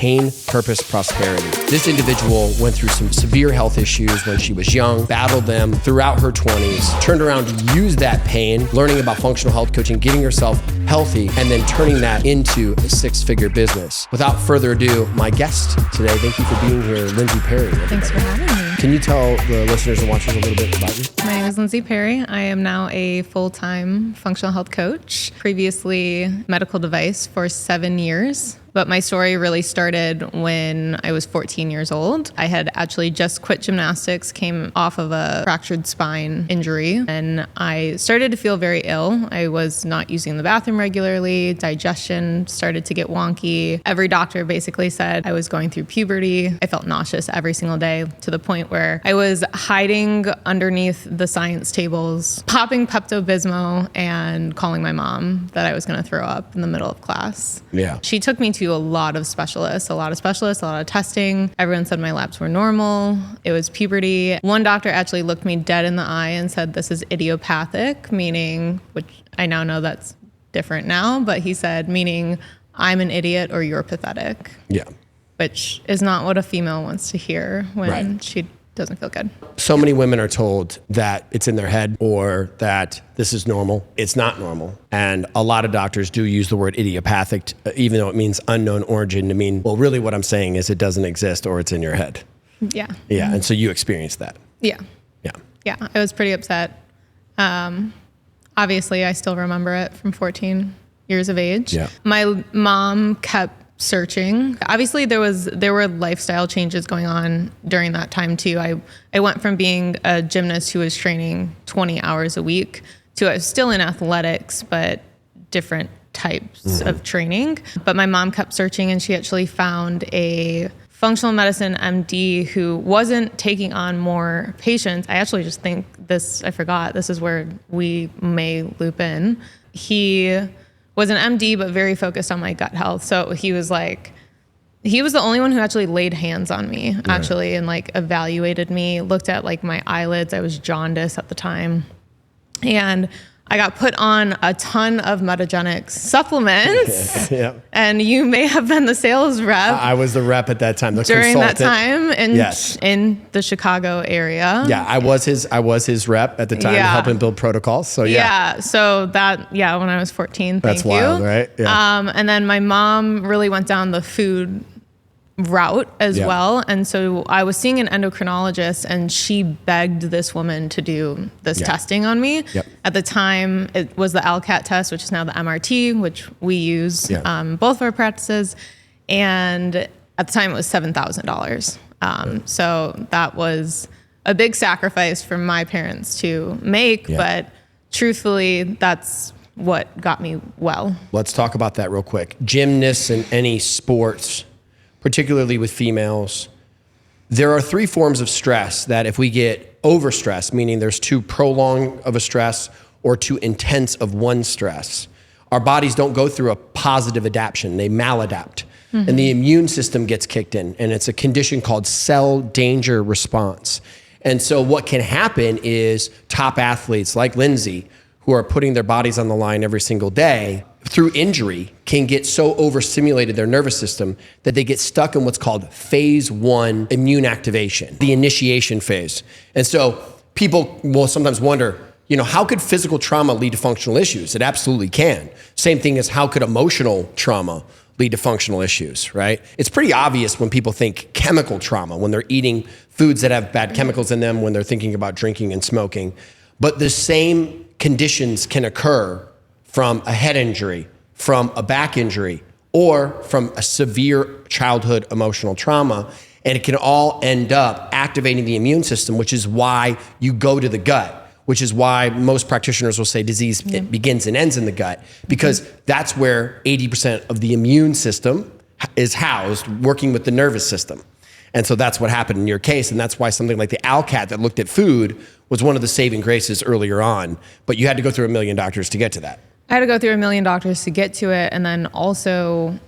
pain, purpose, prosperity. This individual went through some severe health issues when she was young, battled them throughout her 20s, turned around to use that pain, learning about functional health coaching, getting herself healthy, and then turning that into a six-figure business. Without further ado, my guest today, thank you for being here, Lindsay Perry. Everybody. Thanks for having me. Can you tell the listeners and watchers a little bit about you? My name is Lindsay Perry. I am now a full-time functional health coach, previously medical device for 7 years. But my story really started when I was 14 years old. I had actually just quit gymnastics, came off of a fractured spine injury, and I started to feel very ill. I was not using the bathroom regularly. Digestion started to get wonky. Every doctor basically said I was going through puberty. I felt nauseous every single day to the point where I was hiding underneath the science tables, popping Pepto-Bismol and calling my mom that I was going to throw up in the middle of class. Yeah. She took me to a lot of specialists, a lot of testing. Everyone said my labs were normal. It was puberty. One doctor actually looked me dead in the eye and said, this is idiopathic, meaning, which I now know that's different now, but he said, meaning I'm an idiot or you're pathetic. Yeah. Which is not what a female wants to hear when she doesn't feel good. So many women are told that it's in their head or that this is normal. It's not normal. And a lot of doctors do use the word idiopathic, even though it means unknown origin, to mean, well, really what I'm saying is it doesn't exist or it's in your head. Yeah. Yeah. And so you experienced that. Yeah. Yeah. Yeah. I was pretty upset. Obviously, I still remember it from 14 years of age. Yeah. My mom kept searching. Obviously, there were lifestyle changes going on during that time too. I went from being a gymnast who was training 20 hours a week to I was still in athletics, but different types of training. But my mom kept searching, and she actually found a functional medicine MD who wasn't taking on more patients. I actually just think I forgot, this is where we may loop in. He was an MD, but very focused on my gut health. So he was the only one who actually laid hands on me, actually, and like evaluated me, looked at like my eyelids. I was jaundiced at the time. And I got put on a ton of Metagenics supplements. Yeah. And you may have been the sales rep. I was the rep at that time, the during consultant. that time in the Chicago area. Yeah, I was his rep at the time, helping build protocols. So yeah. So that, when I was 14, that's wild, right? Yeah. And then my mom really went down the food route as well. And so I was seeing an endocrinologist, and she begged this woman to do this testing on me. Yep. At the time, it was the ALCAT test, which is now the MRT, which we use both of our practices. And at the time, it was $7,000. So that was a big sacrifice for my parents to make. But truthfully, that's what got me well. Let's talk about that real quick. Gymnasts and any sports, particularly with females, there are 3 forms of stress that if we get overstressed, meaning there's too prolonged of a stress or too intense of one stress, our bodies don't go through a positive adaptation, they maladapt. And the immune system gets kicked in, and it's a condition called cell danger response. And so what can happen is top athletes like Lindsay, who are putting their bodies on the line every single day, through injury, can get so overstimulated their nervous system that they get stuck in what's called phase 1 immune activation, the initiation phase. And so people will sometimes wonder, how could physical trauma lead to functional issues? It absolutely can. Same thing as how could emotional trauma lead to functional issues, right? It's pretty obvious when people think chemical trauma, when they're eating foods that have bad chemicals in them, when they're thinking about drinking and smoking. But the same conditions can occur from a head injury, from a back injury, or from a severe childhood emotional trauma. And it can all end up activating the immune system, which is why you go to the gut, which is why most practitioners will say disease it begins and ends in the gut, because that's where 80% of the immune system is housed, working with the nervous system. And so that's what happened in your case. And that's why something like the ALCAT that looked at food was one of the saving graces earlier on. But you had to go through 1 million doctors to get to that. I had to go through 1 million doctors to get to it. And then also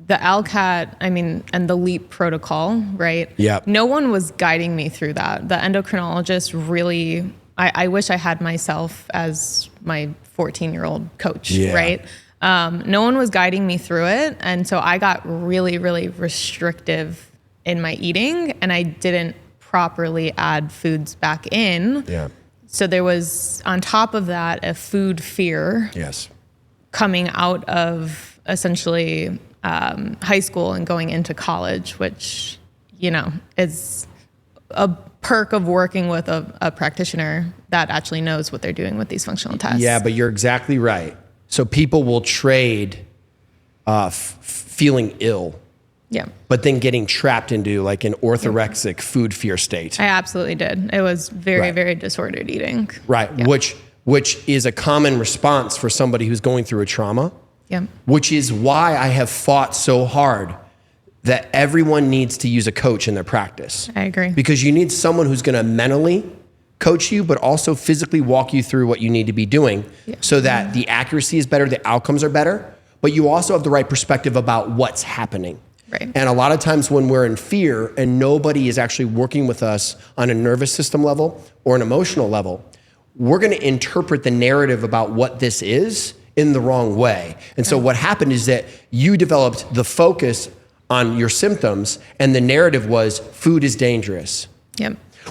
the ALCAT, and the LEAP protocol, right? Yeah. No one was guiding me through that. The endocrinologist really, I wish I had myself as my 14-year-old coach, right? No one was guiding me through it. And so I got really, really restrictive in my eating, and I didn't properly add foods back in. Yeah. So there was, on top of that, a food fear. Yes. Coming out of essentially high school and going into college, which, is a perk of working with a practitioner that actually knows what they're doing with these functional tests. Yeah, but you're exactly right. So people will trade feeling ill, but then getting trapped into like an orthorexic food fear state. I absolutely did. It was very, very disordered eating. Right, Yeah. which is a common response for somebody who's going through a trauma, which is why I have fought so hard that everyone needs to use a coach in their practice. I agree. Because you need someone who's gonna mentally coach you, but also physically walk you through what you need to be doing so that the accuracy is better, the outcomes are better, but you also have the right perspective about what's happening. Right. And a lot of times when we're in fear and nobody is actually working with us on a nervous system level or an emotional level, we're gonna interpret the narrative about what this is in the wrong way. And so what happened is that you developed the focus on your symptoms, and the narrative was food is dangerous.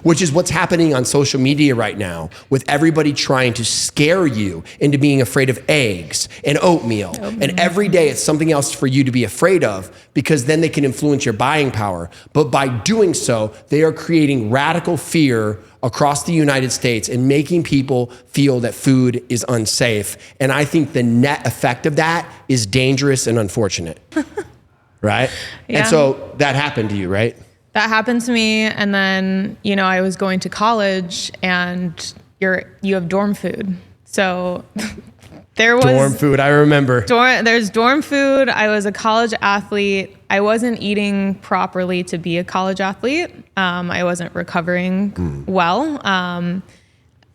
Which is what's happening on social media right now, with everybody trying to scare you into being afraid of eggs and oatmeal. And every day it's something else for you to be afraid of, because then they can influence your buying power. But by doing so, they are creating radical fear across the United States and making people feel that food is unsafe. And I think the net effect of that is dangerous and unfortunate. Right? Yeah. And so that happened to you, right? That happened to me. And then, I was going to college, and you have dorm food. So there was dorm food. I remember. There's dorm food. I was a college athlete. I wasn't eating properly to be a college athlete. I wasn't recovering well,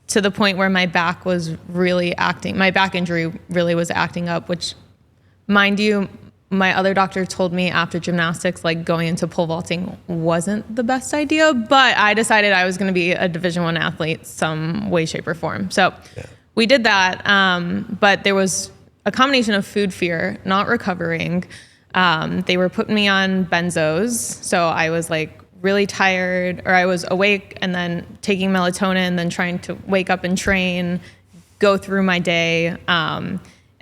to the point where my back was really my back injury really was acting up, which, mind you, my other doctor told me after gymnastics, like going into pole vaulting wasn't the best idea, but I decided I was going to be a Division I athlete some way, shape, or form. So we did that. But there was a combination of food fear, not recovering. They were putting me on benzos. So I was like really tired, or I was awake and then taking melatonin, then trying to wake up and train, go through my day.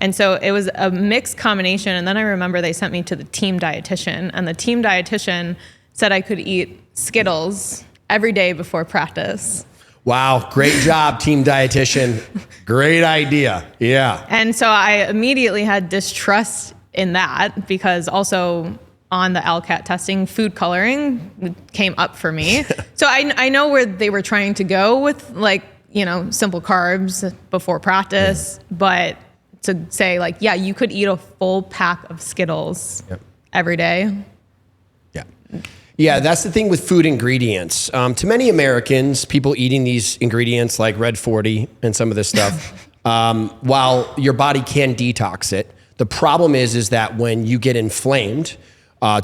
And so it was a mixed combination. And then I remember they sent me to the team dietitian, and the team dietitian said I could eat Skittles every day before practice. Wow, great job, team dietitian. Great idea. Yeah. And so I immediately had distrust in that, because also on the ALCAT testing, food coloring came up for me. So I know where they were trying to go with, simple carbs before practice, but to say you could eat a full pack of Skittles every day. Yeah, that's the thing with food ingredients. To many Americans, people eating these ingredients like Red 40 and some of this stuff, while your body can detox it, the problem is that when you get inflamed,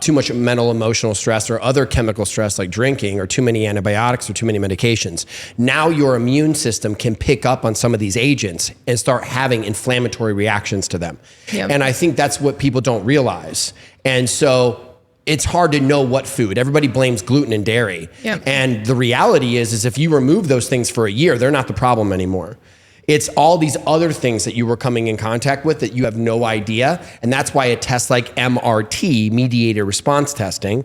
too much mental, emotional stress, or other chemical stress like drinking, or too many antibiotics, or too many medications, now your immune system can pick up on some of these agents and start having inflammatory reactions to them. And I think that's what people don't realize. And so it's hard to know what food. Everybody blames gluten and dairy. And the reality is if you remove those things for a year, they're not the problem anymore. It's all these other things that you were coming in contact with that you have no idea. And that's why a test like MRT, mediated response testing,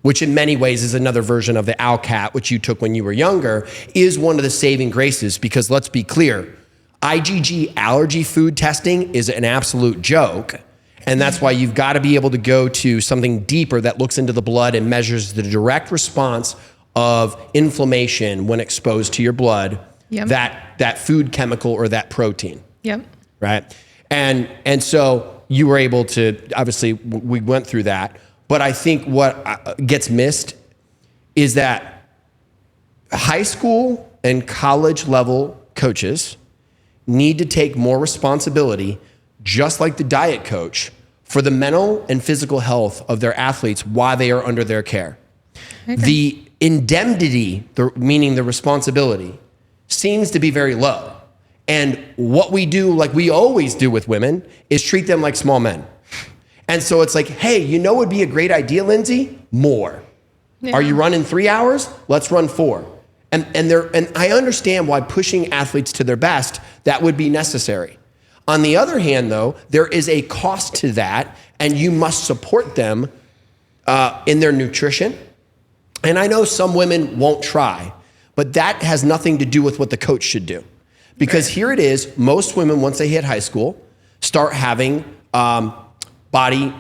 which in many ways is another version of the ALCAT, which you took when you were younger, is one of the saving graces. Because let's be clear, IgG allergy food testing is an absolute joke. And that's why you've got to be able to go to something deeper that looks into the blood and measures the direct response of inflammation when exposed to your blood, that food chemical or that protein. Right. And so you were able to, obviously we went through that, but I think what gets missed is that high school and college level coaches need to take more responsibility, just like the diet coach, for the mental and physical health of their athletes while they are under their care. The indemnity, meaning the responsibility, seems to be very low. And what we do, like we always do with women, is treat them like small men. And so it's like, hey, you know what would be a great idea, Lindsay? More. Yeah. Are you running 3 hours? Let's run 4. And I understand why pushing athletes to their best, that would be necessary. On the other hand, though, there is a cost to that, and you must support them in their nutrition. And I know some women won't try, but that has nothing to do with what the coach should do. Because here it is, most women, once they hit high school, start having body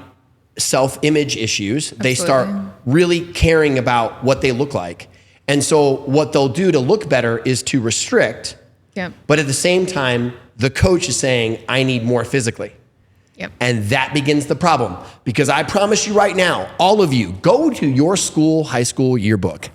self-image issues. Absolutely. They start really caring about what they look like. And so what they'll do to look better is to restrict. Yep. But at the same time, the coach is saying, I need more physically. Yep. And that begins the problem. Because I promise you right now, all of you, go to your school, high school yearbook.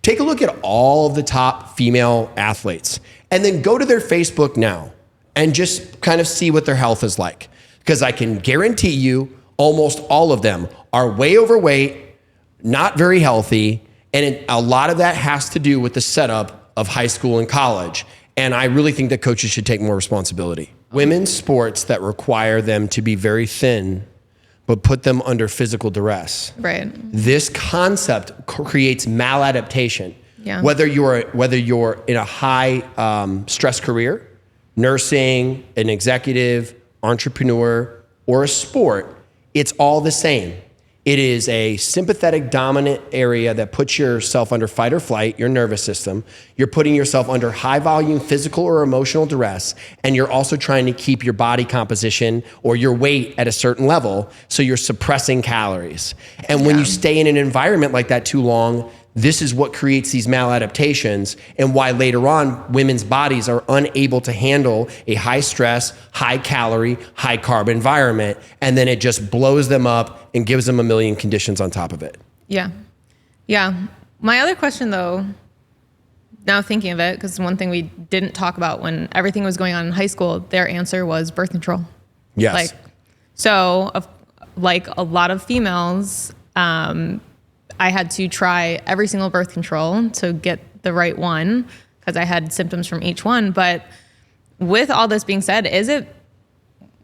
Take a look at all of the top female athletes. And then go to their Facebook now and just kind of see what their health is like. Because I can guarantee you, almost all of them are way overweight, not very healthy, and a lot of that has to do with the setup of high school and college. And I really think that coaches should take more responsibility. Women's sports that require them to be very thin, but put them under physical duress. Right. This concept creates maladaptation. Yeah. Whether you're in a high stress career, nursing, an executive, entrepreneur, or a sport, it's all the same. It is a sympathetic dominant area that puts yourself under fight or flight, your nervous system. You're putting yourself under high volume physical or emotional duress, and you're also trying to keep your body composition or your weight at a certain level, so you're suppressing calories. And when you stay in an environment like that too long, this is what creates these maladaptations, and why later on women's bodies are unable to handle a high stress, high calorie, high carb environment, and then it just blows them up and gives them a million conditions on top of it. Yeah. Yeah. My other question though, now thinking of it, because one thing we didn't talk about when everything was going on in high school, their answer was birth control. Yes. Like a lot of females, I had to try every single birth control to get the right one because I had symptoms from each one. But with all this being said,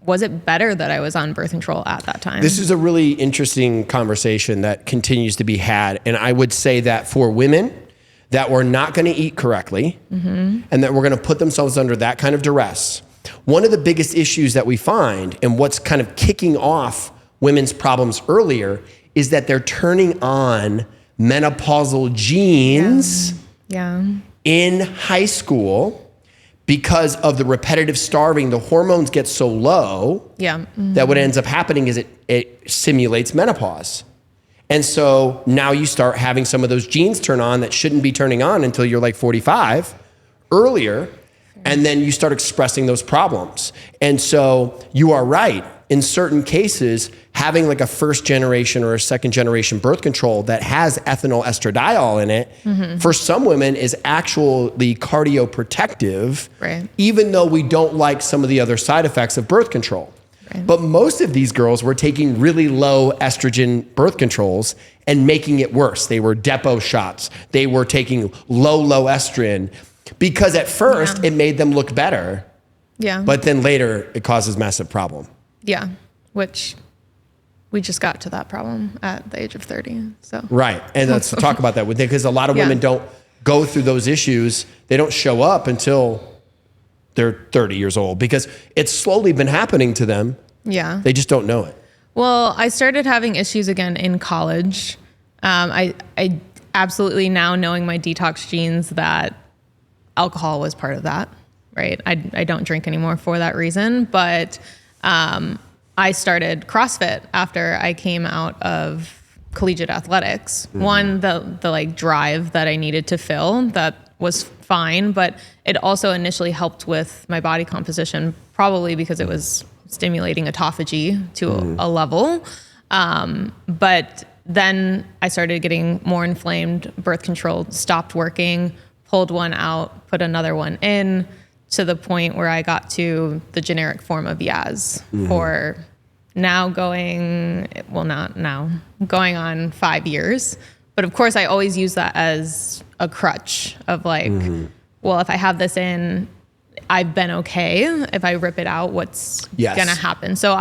was it better that I was on birth control at that time? This is a really interesting conversation that continues to be had. And I would say that for women that were not going to eat correctly and that were going to put themselves under that kind of duress, one of the biggest issues that we find and what's kind of kicking off women's problems earlier is that they're turning on menopausal genes in high school because of the repetitive starving. The hormones get so low that what ends up happening is it simulates menopause. And so now you start having some of those genes turn on that shouldn't be turning on until you're like 45 earlier. And then you start expressing those problems. And so you are right. In certain cases, having like a first generation or a second generation birth control that has ethinyl estradiol in it, for some women is actually cardioprotective, even though we don't like some of the other side effects of birth control. But most of these girls were taking really low estrogen birth controls and making it worse. They were depot shots. They were taking low estrogen because at first it made them look better. Yeah. But then later it causes massive problem. Yeah, which we just got to that problem at the age of 30. So right, and let's talk about that with because a lot of women don't go through those issues. They don't show up until they're 30 years old because it's slowly been happening to them. Yeah, they just don't know it. Well, I started having issues again in college. I absolutely now knowing my detox genes that alcohol was part of that. Right, I don't drink anymore for that reason, but. I started CrossFit after I came out of collegiate athletics. One, the like drive that I needed to fill, that was fine, but it also initially helped with my body composition, probably because it was stimulating autophagy to a level. But then I started getting more inflamed, birth control stopped working, pulled one out, put another one in, to the point where I got to the generic form of Yaz for now going on 5 years. But of course I always use that as a crutch of like, well, if I have this in, I've been okay. If I rip it out, what's going to happen? So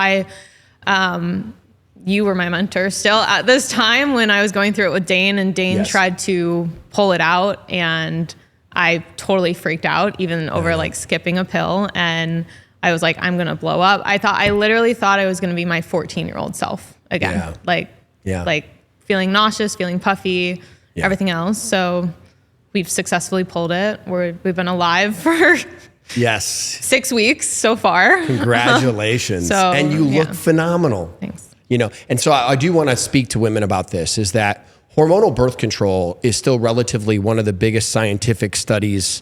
you were my mentor still at this time when I was going through it with Dane, and Dane tried to pull it out, and I totally freaked out even over like skipping a pill. And I was like, I'm going to blow up. I literally thought I was going to be my 14-year-old self again. Like feeling nauseous, feeling puffy, everything else. So we've successfully pulled it. We've been alive for 6 weeks so far. Congratulations. And you look phenomenal. Thanks. You know, and so I do want to speak to women about this, is that hormonal birth control is still relatively one of the biggest scientific studies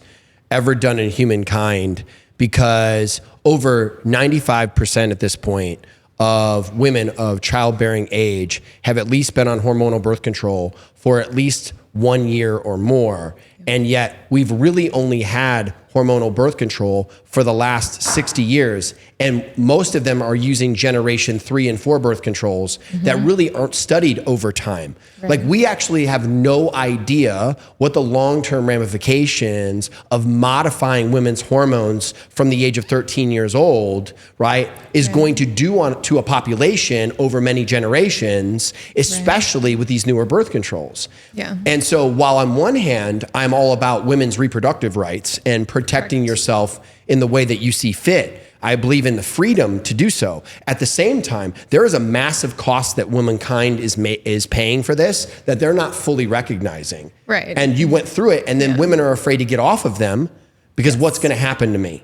ever done in humankind, because over 95% at this point of women of childbearing age have at least been on hormonal birth control for at least 1 year or more. And yet we've really only had hormonal birth control for the last 60 years. And most of them are using generation 3 and 4 birth controls that really aren't studied over time. Like, we actually have no idea what the long-term ramifications of modifying women's hormones from the age of 13 years old, right, is going to do to a population over many generations, especially with these newer birth controls. And so while on one hand, I'm all about women's reproductive rights and protecting yourself in the way that you see fit, I believe in the freedom to do so. At the same time, there is a massive cost that womankind is paying for this that they're not fully recognizing. And you went through it, and then women are afraid to get off of them because what's going to happen to me?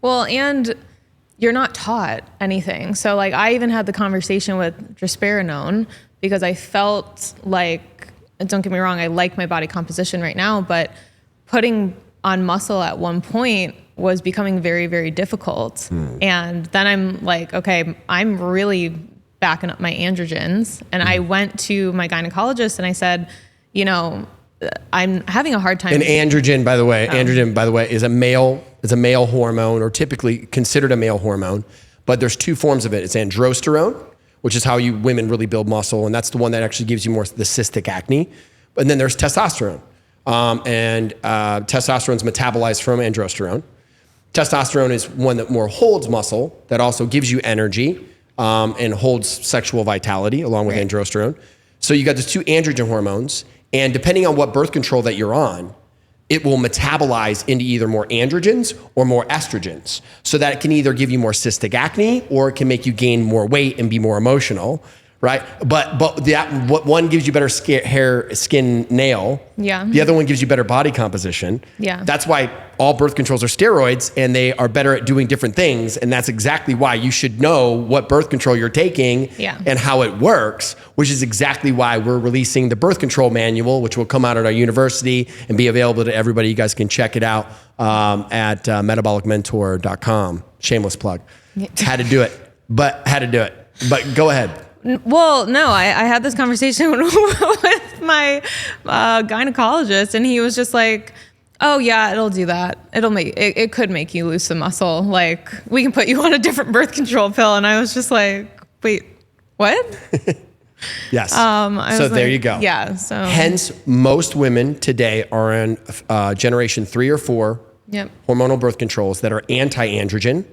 Well, and you're not taught anything. So like, I even had the conversation with drospirenone because I felt like, don't get me wrong, I like my body composition right now, but putting on muscle at one point was becoming very, very difficult. And then I'm like, okay, I'm really backing up my androgens. And I went to my gynecologist and I said, you know, I'm having a hard time. And androgen, by the way, is a male hormone, or typically considered a male hormone, but there's two forms of it. It's androsterone, which is how women really build muscle. And that's the one that actually gives you more the cystic acne. And then there's testosterone. Testosterone is metabolized from androsterone. Testosterone is one that more holds muscle, that also gives you energy and holds sexual vitality along with androsterone. So you got these two androgen hormones, and depending on what birth control that you're on, it will metabolize into either more androgens or more estrogens, so that it can either give you more cystic acne or it can make you gain more weight and be more emotional. Right, but what one gives you better hair, skin, nail. The other one gives you better body composition. That's why all birth controls are steroids, and they are better at doing different things. And that's exactly why you should know what birth control you're taking and how it works. Which is exactly why we're releasing the birth control manual, which will come out at our university and be available to everybody. You guys can check it out at metabolicmentor.com. Shameless plug. Had to do it, but go ahead. Well, no, I had this conversation with my gynecologist, and he was just like, oh yeah, it'll do that. It could make you lose some muscle. Like, we can put you on a different birth control pill. And I was just like, wait, what? Yes. So there you go. So hence, most women today are on generation 3 or 4 hormonal birth controls that are anti-androgen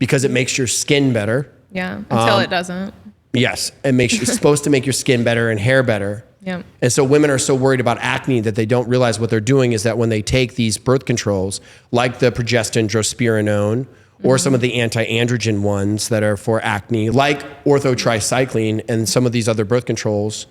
because it makes your skin better. Until it doesn't. Yes, it's supposed to make your skin better and hair better. And so women are so worried about acne that they don't realize what they're doing is that when they take these birth controls, like the progestin, drospirenone, or some of the anti-androgen ones that are for acne, like orthotricycline and some of these other birth controls,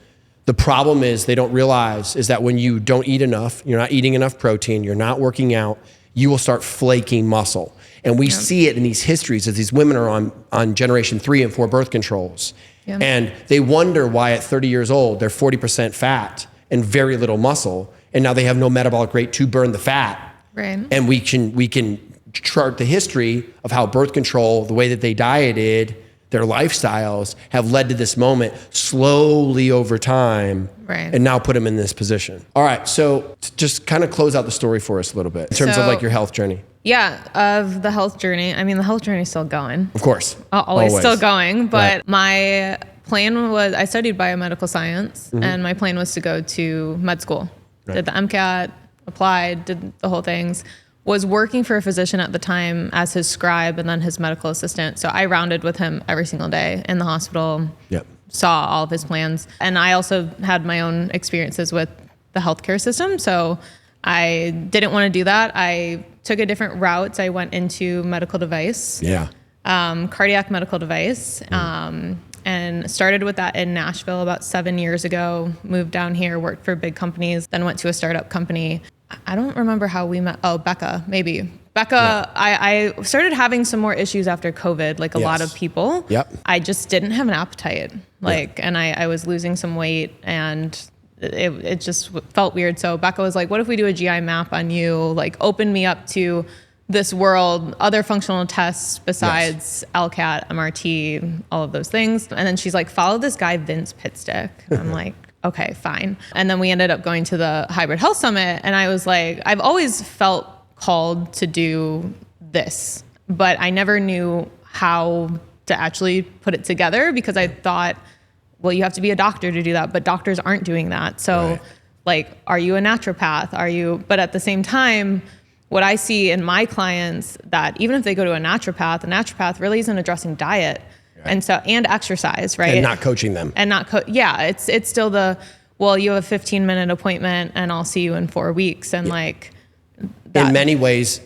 the problem is they don't realize is that when you don't eat enough, you're not eating enough protein, you're not working out, you will start flaking muscle. And we see it in these histories as these women are on generation 3 and 4 birth controls. And they wonder why at 30 years old, they're 40% fat and very little muscle. And now they have no metabolic rate to burn the fat. And we can chart the history of how birth control, the way that they dieted, their lifestyles have led to this moment slowly over time and now put them in this position. All right. So just kind of close out the story for us a little bit in terms of like your health journey. Of the health journey. I mean, the health journey is still going. Of course. Always still going. But my plan was, I studied biomedical science, and my plan was to go to med school. Did the ALCAT, applied, did the whole things. was working for a physician at the time as his scribe and then his medical assistant. So I rounded with him every single day in the hospital, saw all of his plans. And I also had my own experiences with the healthcare system. So I didn't want to do that. I took a different route. I went into medical device, cardiac medical device, and started with that in Nashville about 7 years ago, moved down here, worked for big companies, then went to a startup company. I don't remember how we met. Oh, Becca, maybe. Becca, I started having some more issues after COVID, like a lot of people. I just didn't have an appetite, and I was losing some weight, and it just felt weird. So Becca was like, what if we do a GI map on you, like open me up to this world, other functional tests besides ALCAT, MRT, all of those things. And then she's like, follow this guy, Vince Pitstick. And I'm like, okay, fine. And then we ended up going to the Hybrid Health Summit. And I was like, I've always felt called to do this, but I never knew how to actually put it together because I thought, well, you have to be a doctor to do that, but doctors aren't doing that. So like, are you a naturopath? But at the same time, what I see in my clients that even if they go to a naturopath really isn't addressing diet and exercise, right? And not coaching them. And it's still you have a 15-minute appointment and I'll see you in 4 weeks. And like that. In many ways,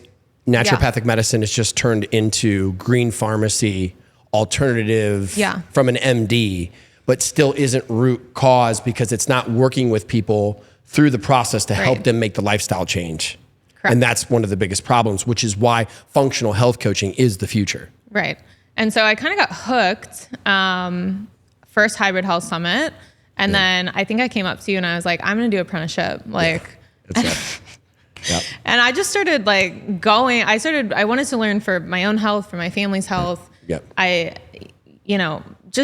naturopathic medicine is just turned into green pharmacy alternative from an MD, but still isn't root cause because it's not working with people through the process to help them make the lifestyle change. Correct. And that's one of the biggest problems, which is why functional health coaching is the future. Right. And so I kind of got hooked, first Hybrid Health Summit. And then I think I came up to you and I was like, I'm going to do apprenticeship. And I just started going, I wanted to learn for my own health, for my family's health.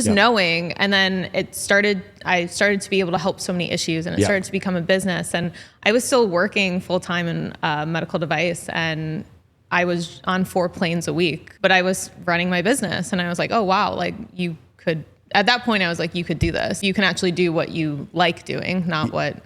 Knowing. And then I started to be able to help so many issues and it started to become a business. And I was still working full time in medical device and I was on 4 planes a week, but I was running my business and I was like, oh, wow. At that point I was like, you could do this. You can actually do what you like doing, not what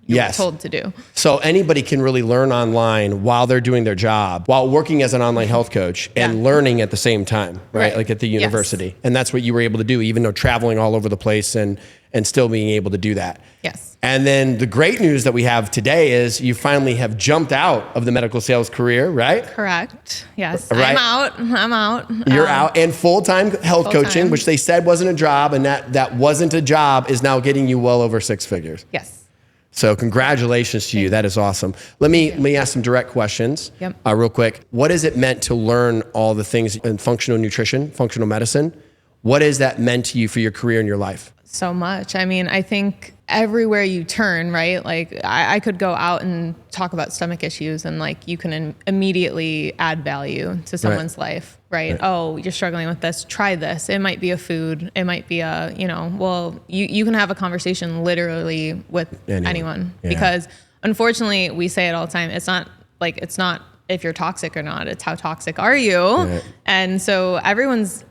you were told to do. So anybody can really learn online while they're doing their job, while working as an online health coach and learning at the same time, right? Like at the university. Yes. And that's what you were able to do, even though traveling all over the place and still being able to do that. Yes. And then the great news that we have today is you finally have jumped out of the medical sales career, right? Correct. Yes. Right? I'm out. You're out. And full-time health coaching, which they said wasn't a job, and that wasn't a job is now getting you well over 6 figures. Yes. So congratulations to you. That is awesome. Let me ask some direct questions real quick. What has it meant to learn all the things in functional nutrition, functional medicine? What has that meant to you for your career and your life? So much. I mean, I think everywhere you turn, right? Like I could go out and talk about stomach issues and like you can immediately add value to someone's life, right? Oh, you're struggling with this. Try this. It might be a food. It might be you can have a conversation literally with anyone because unfortunately we say it all the time. It's not if you're toxic or not, it's how toxic are you? Right. And so everyone's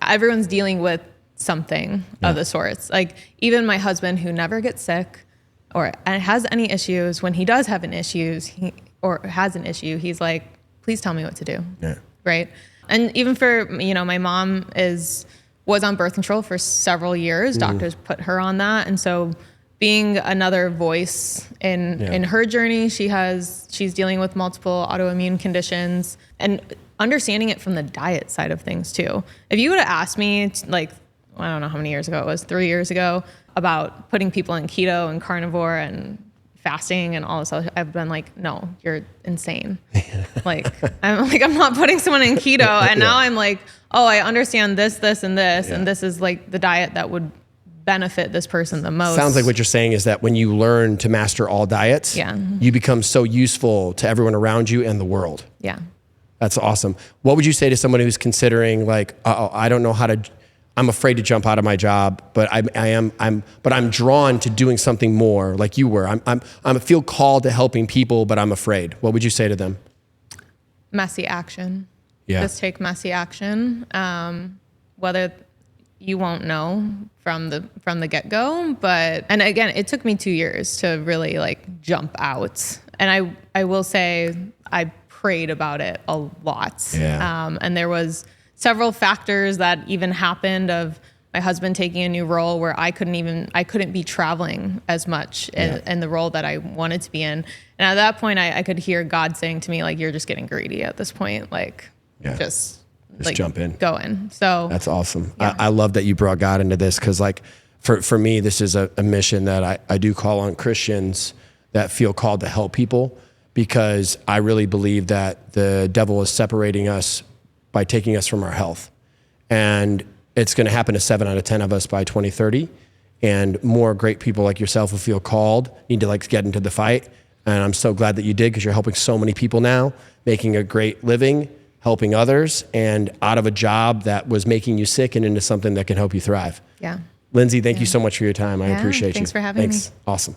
dealing with something of the sorts. Like even my husband who never gets sick or has any issues, when he does have an issue, he's like, please tell me what to do. Yeah. Right. And even for, my mom was on birth control for several years. Doctors put her on that. And so being another voice in her journey, she's dealing with multiple autoimmune conditions and understanding it from the diet side of things too. If you would have asked me I don't know how many years ago it was, 3 years ago, about putting people in keto and carnivore and fasting and all this other, I've been like, no, you're insane. I'm not putting someone in keto. And now I'm like, oh, I understand this, and this, and this is like the diet that would benefit this person the most. Sounds like what you're saying is that when you learn to master all diets, you become so useful to everyone around you and the world. Yeah. That's awesome. What would you say to someone who's considering I don't know how to, I'm afraid to jump out of my job, but I'm drawn to doing something more like you were. I feel called to helping people, but I'm afraid. What would you say to them? Messy action. Yeah. Just take messy action. Whether you won't know from the get-go, and again, it took me 2 years to really jump out. And I will say I prayed about it a lot. Yeah. And there was several factors that even happened of my husband taking a new role where I couldn't be traveling as much in the role that I wanted to be in. And at that point I could hear God saying to me, like, you're just getting greedy at this point. Like, just like, jump in. Go in. So that's awesome. Yeah. I love that you brought God into this, because like for me, this is a mission that I do call on Christians that feel called to help people, because I really believe that the devil is separating us by taking us from our health. And it's going to happen to 7 out of 10 of us by 2030. And more great people like yourself who feel called need to like get into the fight. And I'm so glad that you did, because you're helping so many people now, making a great living, helping others, and out of a job that was making you sick and into something that can help you thrive. Yeah. Lindsay, thank you so much for your time. I appreciate you. Thanks for having me. Awesome.